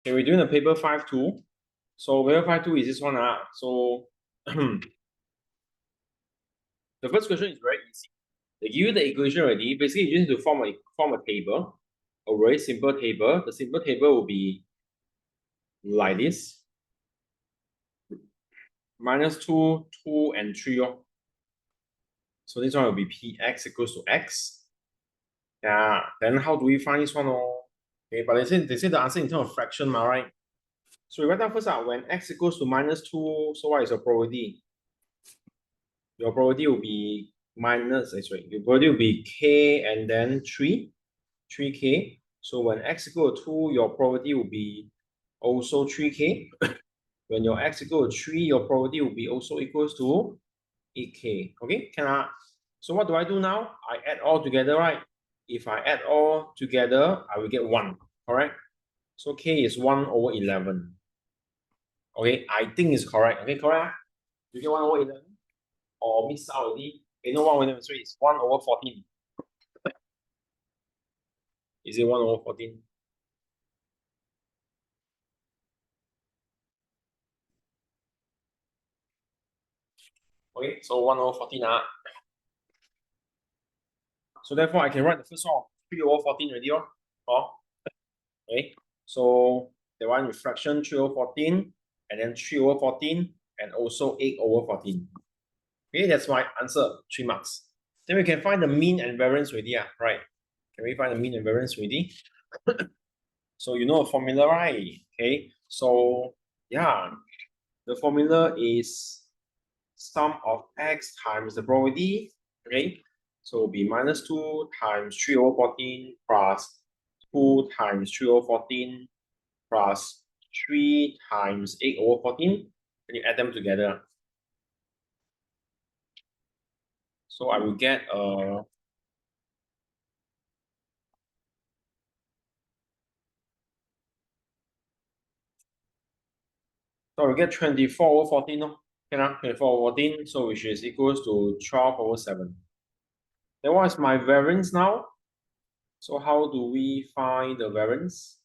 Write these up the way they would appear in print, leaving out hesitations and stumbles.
Okay, we're doing the paper 5.2. So paper 5.2 is this one. So the first question is very easy. They give you the equation already. Basically, you just need to form a table, a very simple table. The simple table will be like this. -2, 2, and 3. So this one will be px equals to x. Yeah, then how do we find this one? Okay, but they say the answer in terms of fraction, right? So we write down first when x equals to -2, so what is your probability? Your probability will be your probability will be k and then 3k. So when x equals to 2, your probability will be also 3k. When your x equals to 3, your probability will be also equals to 8k. Okay, so what do I do now? I add all together, right? If I add all together, I will get 1, correct? So k is 1/11. Okay, I think it's correct. Okay, correct? You get 1/11? Or miss out already? Okay, no, 1/11, so it's 1/14. Is it 1/14? Okay, so 1/14. So therefore, I can write the first one 3/14 already. Okay, so the one with fraction 3/14, and then 3/14, and also 8/14. Okay, that's my answer, 3 marks. Then we can find the mean and variance already, right? Can we find the mean and variance already? So you know the formula, right? Okay, so yeah, the formula is sum of x times the probability. Okay, so it'll be -2 times 3/14 plus 2 times 3/14 plus 3 times 8/14, and you add them together. So I will get so we get 24/14. Okay, 24/14, so which is equals to 12/7. Then what is my variance now? So how do we find the variance?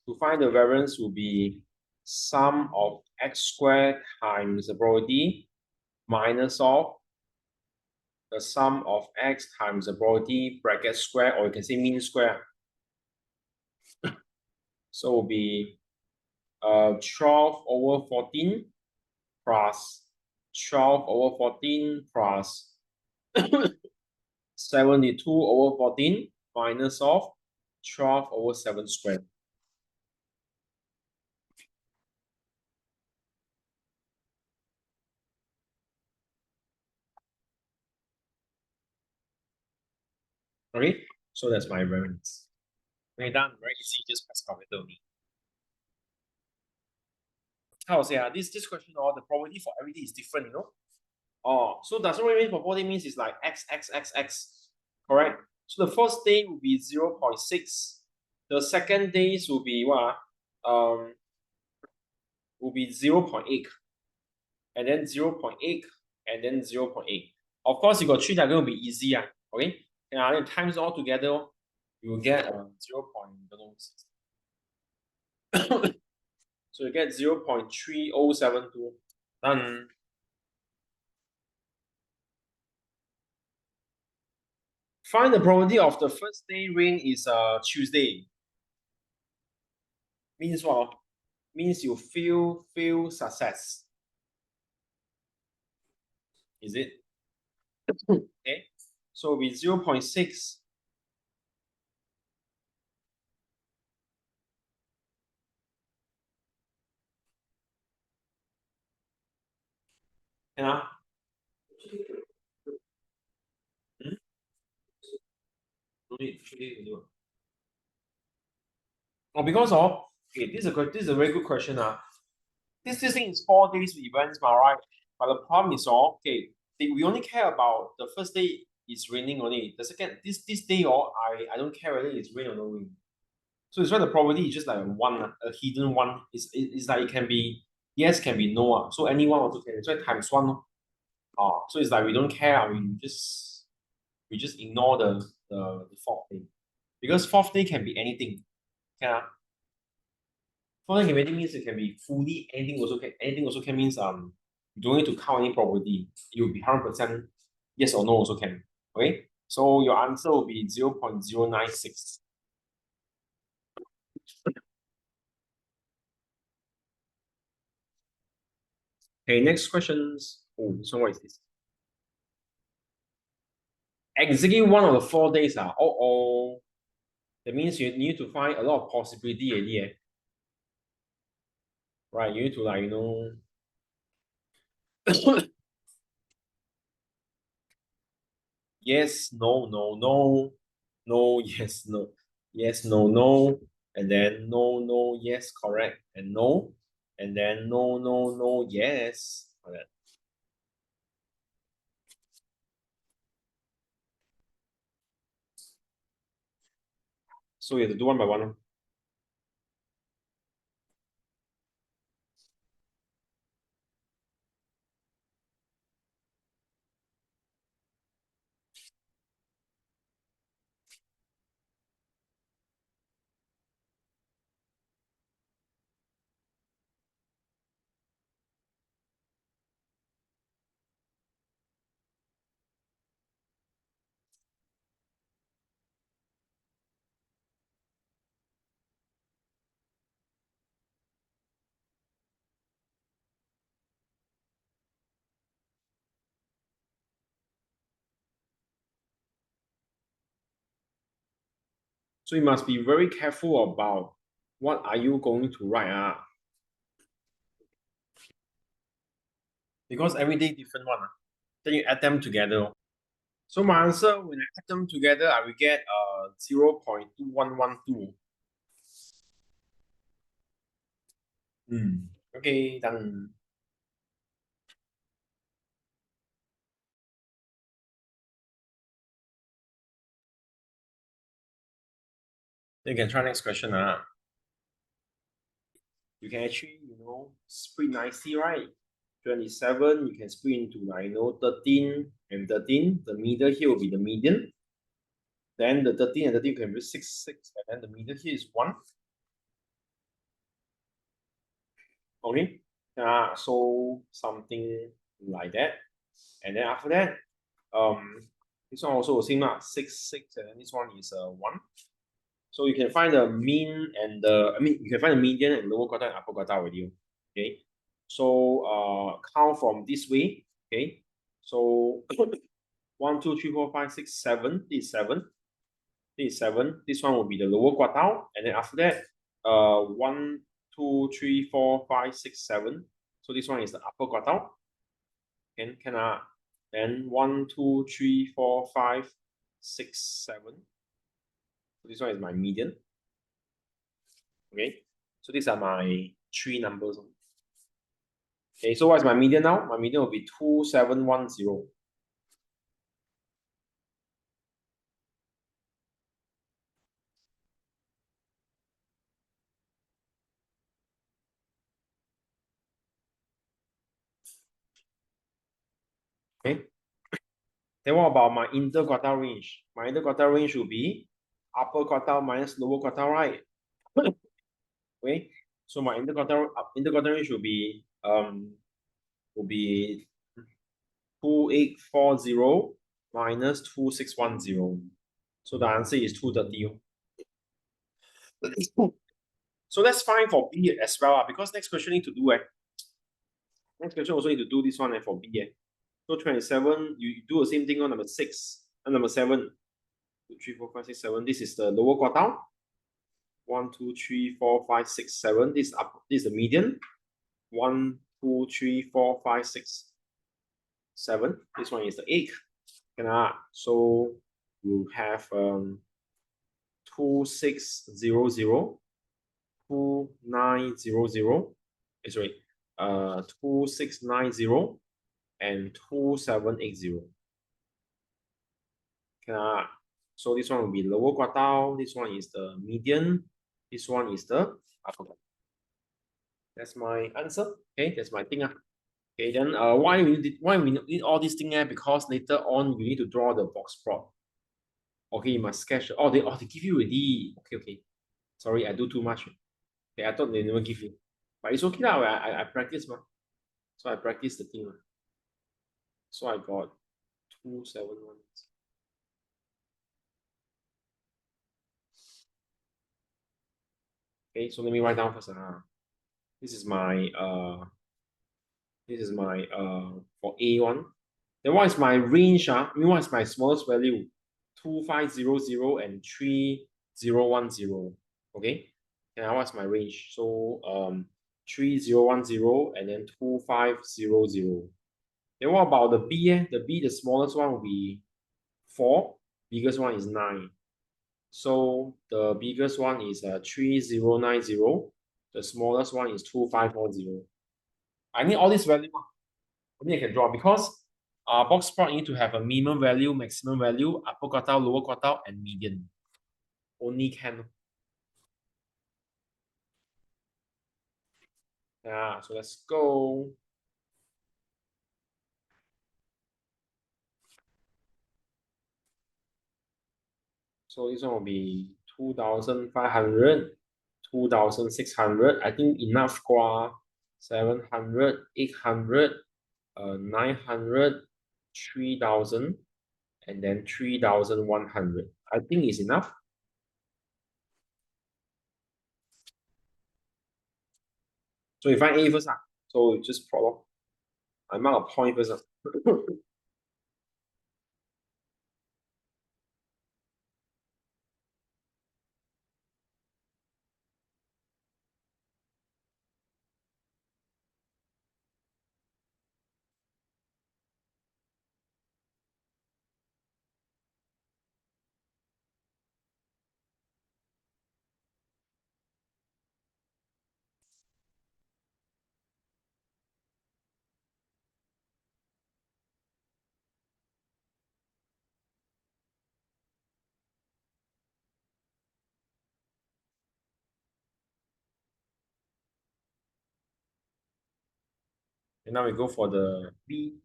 To find the variance will be sum of x squared times the probability minus of the sum of x times the probability bracket square, or you can say mean square. So it will be 12/14 plus 12/14 plus 72/14 minus of 12/7 squared. Okay, so that's my variance. Okay, done. Very easy, just press calculator only. How to say this question, the probability for everything is different, so that's what it means for probability means it's like x, x, x, x, correct? So the first day will be 0.6. The second days will be what? Will be 0.8, and then 0.8, and then 0.8. Of course, you got 3 that are going to be easy, okay? And then times all together, you will get 0.6. So you get 0.3072. Done. Find the probability of the first day rain is Tuesday. Means what? Means you feel success. Is it? Okay. So with 0.6. Yeah. Because okay, this is a very good question. This thing is 4 days events, right? But the problem is okay, we only care about the first day is raining only. The second this day I don't care whether it's rain or no rain. So it's why the probability is just like a hidden one. It's like it can be yes, can be no. So any one or two can. So times 1. So it's like we don't care. We just ignore the fourth day, because fourth day can be anything. Yeah. Finite can means it can be fully anything also can means you don't need to count any probability. It will be 100% yes or no also can. Okay, so your answer will be 0.096. Okay, next questions. Oh, this one, what is this? Exactly one of the 4 days. Oh. That means you need to find a lot of possibility already. Right, you need to like, yes, no, no, no, no, yes, no, yes, no, no, and then no, no, yes, correct, and no, and then no, no, no, yes. Correct. So you have to do one by one. So you must be very careful about what are you going to write. Because every day different one. Then you add them together. So my answer, when I add them together, I will get 0.2112. Okay, done. Then you can try next question. You can actually, split nicely, right? 27, you can split into 13 and 13. The middle here will be the median. Then the 13 and 13 can be 6, 6, and then the middle here is 1. Okay. So something like that. And then after that, this one also the same 6, 6, and then this one is 1. So you can find the mean and you can find the median and lower quartile and upper quartile already. Okay. So count from this way. Okay. So 1, 2, 3, 4, 5, 6, 7. This is 7. This is 7. This one will be the lower quartile. And then after that, 1, 2, 3, 4, 5, 6, 7. So this one is the upper quartile. Can then 1, 2, 3, 4, 5, 6, 7. So this one is my median. Okay. So these are my 3 numbers. Okay, so what is my median now? My median will be 2710. Okay. Then what about my interquartile range? My interquartile range will be upper quartile minus lower quartile, right? Okay. So my interquartile range will be 2840 minus 2610. So the answer is 230. So that's fine for B as well, because next question need to do next question also need to do this one for B. So 27, you do the same thing on number 6 and number 7. 2, 3, 4, 5, 6, 7. This is the lower quartile. 1, 2, 3, 4, 5, 6, 7. This is the median. 1, 2, 3, 4, 5, 6, 7. This one is the 8. So you have 2600, 2900. Sorry, 2690 and 2780. So this one will be lower quartile. This one is the median. This one is the upper quartile. That's my answer. Okay, that's my thing. Okay, then why we need all these things? Because later on you need to draw the box plot. Okay, you must sketch. They give you already. Okay. Sorry, I do too much. Okay, I thought they never give you. But it's okay lah. I practice ma. So I practice the thing. So I got 271. Okay, so let me write down first. This is my for A1. Then what is my range? I mean, what is my smallest value? 2500 and 3010. Okay. And what's my range? So 3010 and then 2500. Then what about the B? The B, the smallest one will be 4, biggest one is 9. So the biggest one is 3090, the smallest one is 2540. I need all this value. Only I can draw because box plot you need to have a minimum value, maximum value, upper quartile, lower quartile, and median. Only can. Yeah, so let's go. So this one will be 2,500, 2,600. I think enough qua 700, 800, 900, 3,000, and then 3,100. I think it's enough. So you find A first. So just follow. I mark a point first. And now we go for the B.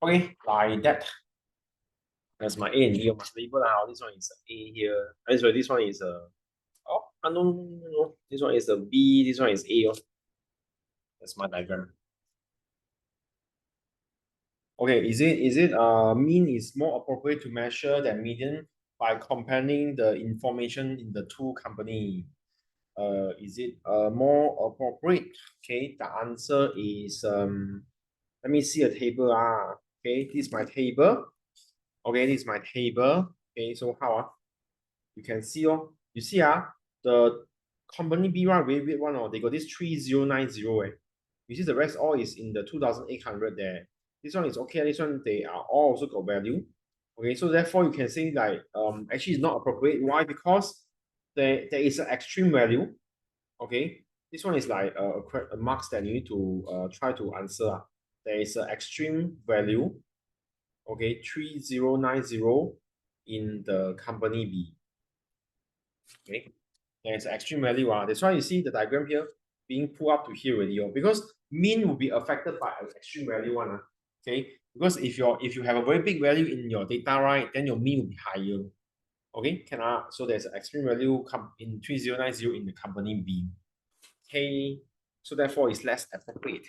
Okay, like that. That's my A and D. I must label now. This one is A here. Sorry, this one is a. Oh, no. This one is a B. This one is A. Oh. That's my diagram. Okay, is it mean is more appropriate to measure than median by comparing the information in the two company? Is it more appropriate? Okay, the answer is let me see a table. Okay, this is my table. Okay, this is my table. Okay, so how you can see you see the company B1 very weird one they got this 3090 You see the rest all is in the 2,800 there. This one is okay. This one they are all also got value. Okay, so therefore you can say like actually it's not appropriate. Why? Because there is an extreme value. Okay, this one is like a marks that you need to try to answer. There is an extreme value. Okay, 3090 in the company B. Okay, and it's extreme value. That's why you see the diagram here being pulled up to here already. Because mean will be affected by an extreme value one. Okay, because if you have a very big value in your data, right, then your mean will be higher. Okay, so there's an extreme value come in 3090 in the company B. Okay, so therefore it's less appropriate.